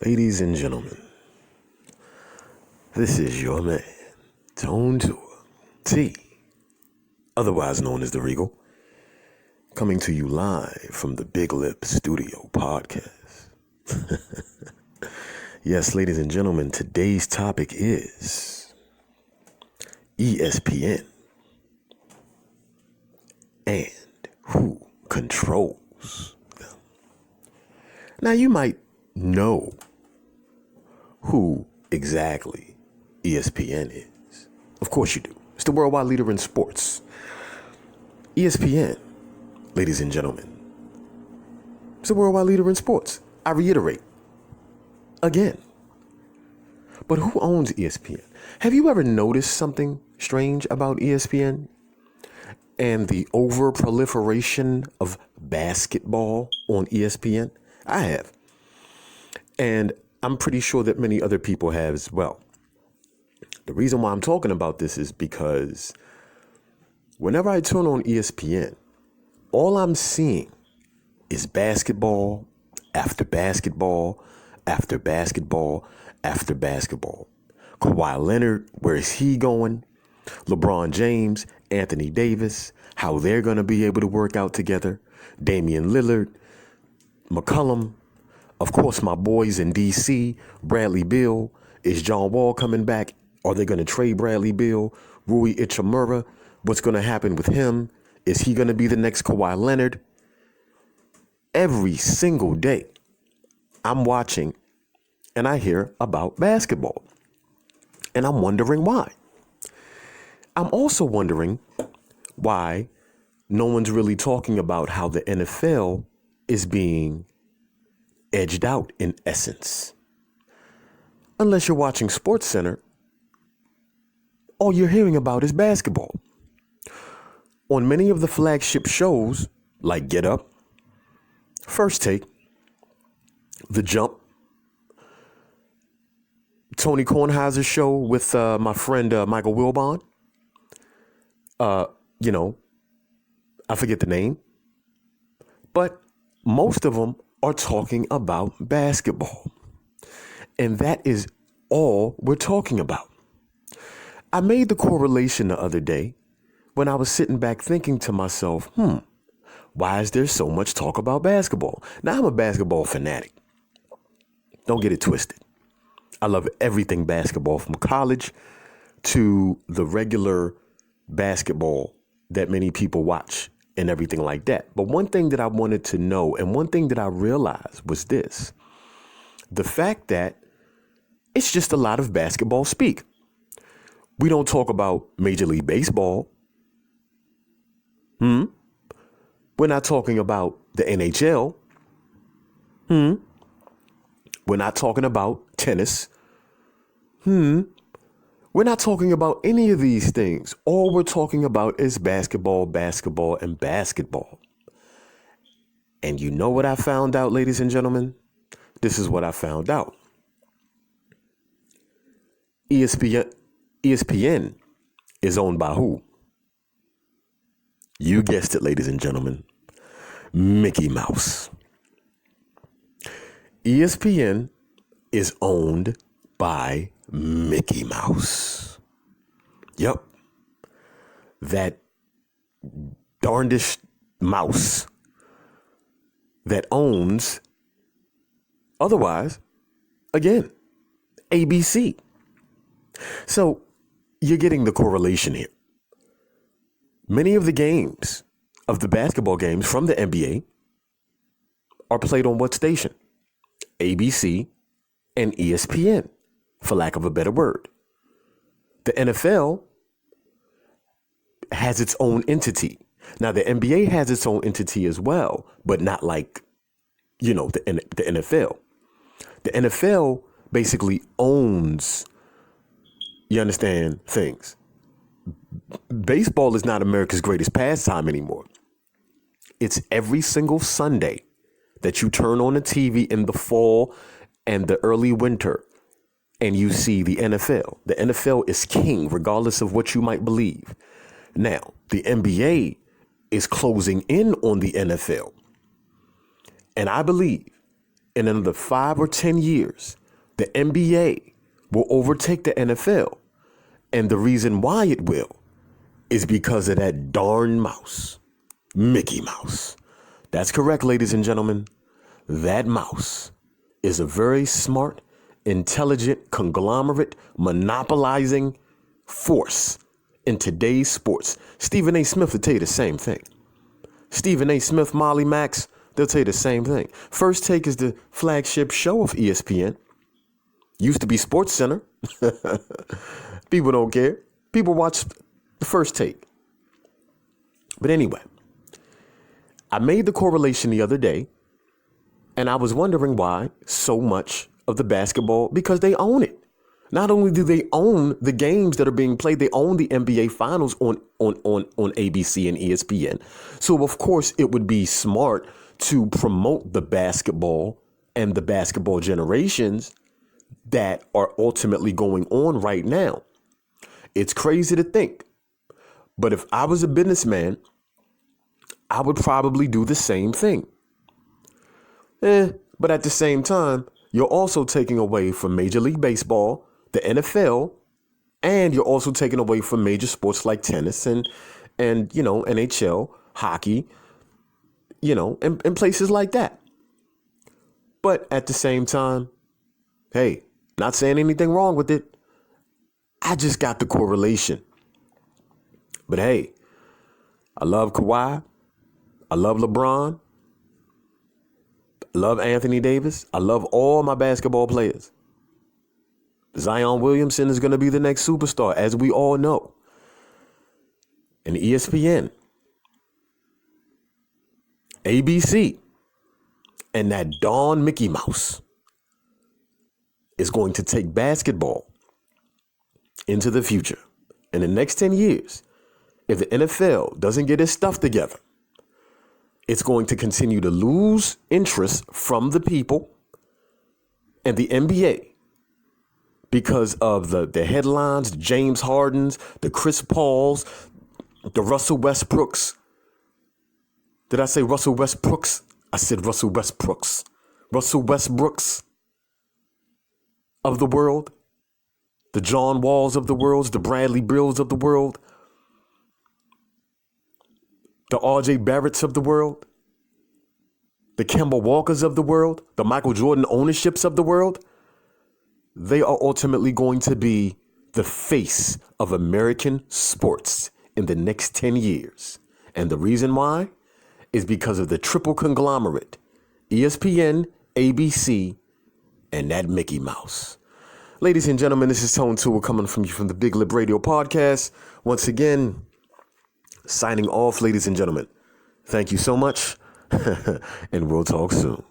Ladies and gentlemen, this is your man, Tone Tour T, otherwise known as the Regal, coming to you live from the Big Lip Studio Podcast. Yes, ladies and gentlemen, today's topic is ESPN and who controls them. Now, you might know who exactly ESPN is. Of course you do. It's the worldwide leader in sports. ESPN, ladies and gentlemen, it's the worldwide leader in sports. I reiterate again. But who owns ESPN? Have you ever noticed something strange about ESPN and the over-proliferation of basketball on ESPN? I have. And I'm pretty sure that many other people have as well. The reason why I'm talking about this is because whenever I turn on ESPN, all I'm seeing is basketball after basketball after basketball after basketball. Kawhi Leonard, where is he going? LeBron James, Anthony Davis, how they're going to be able to work out together. Damian Lillard, McCollum, of course, my boys in D.C., Bradley Beal. Is John Wall coming back? Are they going to trade Bradley Beal? Rui Hachimura, what's going to happen with him? Is he going to be the next Kawhi Leonard? Every single day, I'm watching and I hear about basketball. And I'm wondering why. I'm also wondering why no one's really talking about how the NFL is being edged out in essence. Unless you're watching SportsCenter, all you're hearing about is basketball. On many of the flagship shows like Get Up, First Take, The Jump, Tony Kornheiser's show with my friend Michael Wilbon, I forget the name, but most of them are talking about basketball. And that is all we're talking about. I made the correlation the other day when I was sitting back thinking to myself, why is there so much talk about basketball? Now, I'm a basketball fanatic. Don't get it twisted. I love everything basketball, from college to the regular basketball that many people watch and everything like that. But one thing that I wanted to know, and one thing that I realized, was this: the fact that it's just a lot of basketball speak. We don't talk about Major League Baseball. We're not talking about the NHL. We're not talking about tennis. We're not talking about any of these things. All we're talking about is basketball, basketball, and basketball. And you know what I found out, ladies and gentlemen? This is what I found out. ESPN is owned by who? You guessed it, ladies and gentlemen. Mickey Mouse. ESPN is owned by Mickey Mouse. Yep. That darndish mouse that owns, otherwise, again, ABC. So you're getting the correlation here. Many of the games, of the basketball games from the NBA, are played on what station? ABC and ESPN, for lack of a better word. The NFL has its own entity. Now, the NBA has its own entity as well, but not like, the NFL. The NFL basically owns, you understand, things. Baseball is not America's greatest pastime anymore. It's every single Sunday that you turn on the TV in the fall and the early winter and you see the NFL. The NFL is king, regardless of what you might believe. Now, the NBA is closing in on the NFL. And I believe in another 5 or 10 years, the NBA will overtake the NFL. And the reason why it will is because of that darn mouse, Mickey Mouse. That's correct, ladies and gentlemen. That mouse is a very smart, intelligent, conglomerate, monopolizing force in today's sports. Stephenasmith will tell you the same thing. Stephenasmith, Molly Max, they'll tell you the same thing. First Take is the flagship show of ESPN. Used to be Sports Center. People don't care. People watch the First Take. But anyway, I made the correlation the other day, and I was wondering why so much of the basketball, because they own it. Not only do they own the games that are being played, they own the NBA Finals on ABC and ESPN. So, of course, it would be smart to promote the basketball and the basketball generations that are ultimately going on right now. It's crazy to think, but if I was a businessman, I would probably do the same thing. But at the same time, you're also taking away from Major League Baseball, the NFL, and you're also taking away from major sports like tennis and NHL, hockey, and places like that. But at the same time, hey, not saying anything wrong with it. I just got the correlation. But hey, I love Kawhi. I love LeBron. I love Anthony Davis. I love all my basketball players. Zion Williamson is going to be the next superstar, as we all know. And ESPN, ABC, and that darn Mickey Mouse is going to take basketball into the future. In the next 10 years, if the NFL doesn't get its stuff together, it's going to continue to lose interest from the people and the NBA because of the headlines, the James Hardens, the Chris Pauls, the Russell Westbrooks. Did I say Russell Westbrooks? I said Russell Westbrooks. Russell Westbrooks of the world. The John Walls of the world, the Bradley Bills of the world, the R.J. Barretts of the world, the Kemba Walkers of the world, the Michael Jordan ownerships of the world. They are ultimately going to be the face of American sports in the next 10 years. And the reason why is because of the triple conglomerate, ESPN, ABC, and that Mickey Mouse. Ladies and gentlemen, this is Tone 2 coming from you from the Big Lip Radio Podcast. Once again, signing off, ladies and gentlemen. Thank you so much, and we'll talk soon.